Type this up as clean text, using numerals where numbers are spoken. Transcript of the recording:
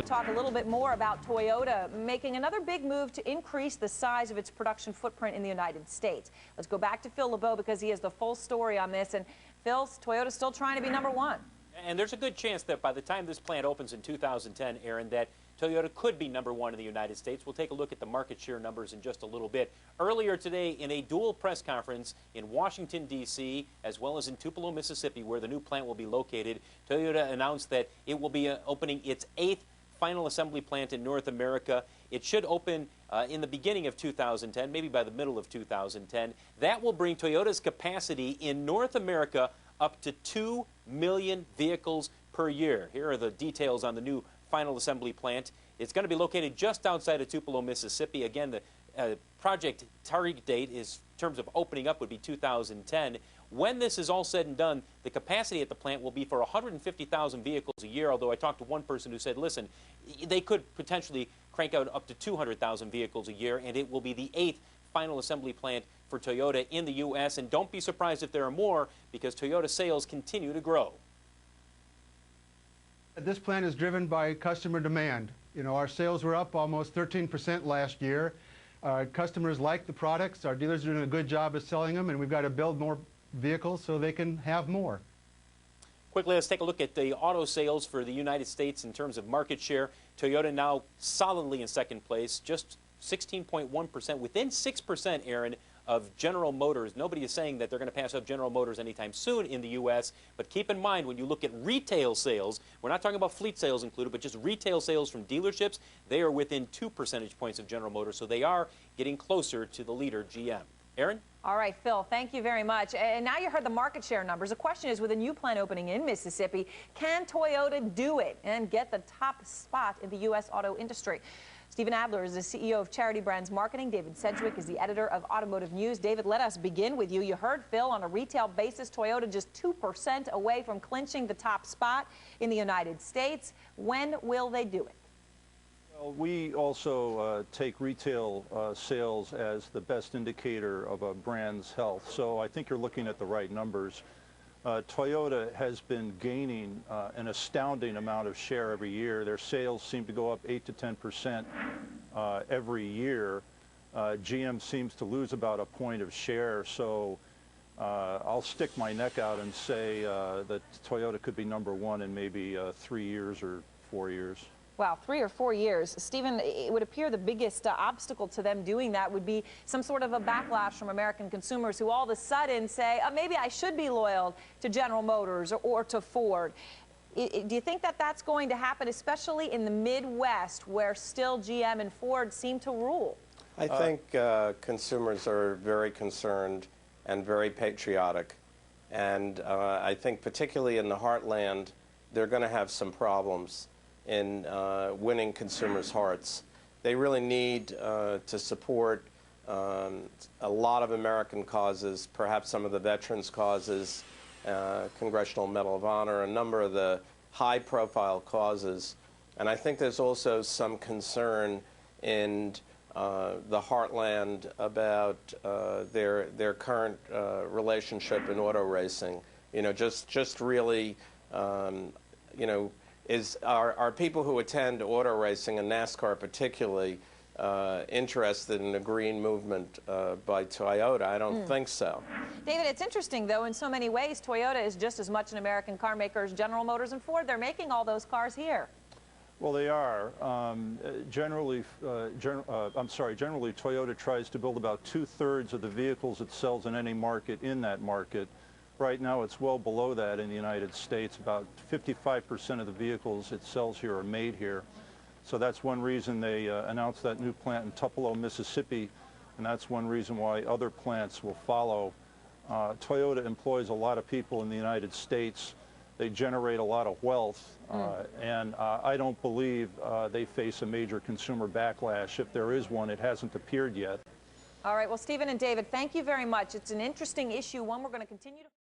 Talk a little bit more about Toyota making another big move to increase the size of its production footprint in the United States. Let's go back to Phil LeBeau because he has the full story on this. And Phil, Toyota's still trying to be #1. And there's a good chance that by the time this plant opens in 2010, Aaron, that Toyota could be #1 in the United States. We'll take a look at the market share numbers in just a little bit. Earlier today, in a dual press conference in Washington, D.C., as well as in Tupelo, Mississippi, where the new plant will be located, Toyota announced that it will be opening its 8th final assembly plant in North America. It should open in the beginning of 2010, maybe by the middle of 2010. That will bring Toyota's capacity in North America up to 2 million vehicles per year. Here are the details on the new final assembly plant. It's going to be located just outside of Tupelo, Mississippi. Again, the project target date is, in terms of opening up, would be 2010. When this is all said and done, the capacity at the plant will be for 150,000 vehicles a year, although I talked to one person who said, listen, they could potentially crank out up to 200,000 vehicles a year, and it will be the 8th final assembly plant for Toyota in the U.S. And don't be surprised if there are more, because Toyota sales continue to grow. This plant is driven by customer demand. You know, our sales were up almost 13% last year. Customers like the products. Our dealers are doing a good job of selling them, and we've got to build more vehicles so they can have more. Quickly, let's take a look at the auto sales for the United States in terms of market share. Toyota now solidly in second place, just 16.1%, within 6%, Aaron, of General Motors. Nobody is saying that they're going to pass up General Motors anytime soon in the U.S., but keep in mind, when you look at retail sales, we're not talking about fleet sales included, but just retail sales from dealerships, they are within 2 percentage points of General Motors, so they are getting closer to the leader, GM. Aaron? All right, Phil, thank you very much. And now you heard the market share numbers. The question is, with a new plant opening in Mississippi, can Toyota do it and get the top spot in the U.S. auto industry? Stephen Adler is the CEO of Charity Brands Marketing. David Sedgwick is the editor of Automotive News. David, let us begin with you. You heard Phil, on a retail basis, Toyota just 2% away from clinching the top spot in the United States. When will they do it? Well, we also take retail sales as the best indicator of a brand's health. So I think you're looking at the right numbers. Toyota has been gaining an astounding amount of share every year. Their sales seem to go up 8 to 10% every year. GM seems to lose about a point of share. So I'll stick my neck out and say that Toyota could be #1 in maybe 3 years or 4 years. Wow, 3 or 4 years. Stephen, it would appear the biggest obstacle to them doing that would be some sort of a backlash from American consumers who all of a sudden say, maybe I should be loyal to General Motors or to Ford. Do you think that that's going to happen, especially in the Midwest, where still GM and Ford seem to rule? I think consumers are very concerned and very patriotic. And I think particularly in the heartland, they're going to have some problems in winning consumers' hearts. They really need to support a lot of American causes, perhaps some of the veterans' causes, Congressional Medal of Honor, a number of the high-profile causes. And I think there's also some concern in the heartland about their current relationship in auto racing. You know, just really, you know, are people who attend auto racing and NASCAR particularly interested in the green movement by Toyota? I don't think so. David, it's interesting, though, in so many ways, Toyota is just as much an American car maker as General Motors and Ford. They're making all those cars here. Well, they are. Generally, Toyota tries to build about 2/3 of the vehicles it sells in any market in that market. Right now, it's well below that in the United States. About 55% of the vehicles it sells here are made here. So that's one reason they announced that new plant in Tupelo, Mississippi, and that's one reason why other plants will follow. Toyota employs a lot of people in the United States. They generate a lot of wealth, and I don't believe they face a major consumer backlash. If there is one, it hasn't appeared yet. All right, well, Stephen and David, thank you very much. It's an interesting issue, one we're going to continue to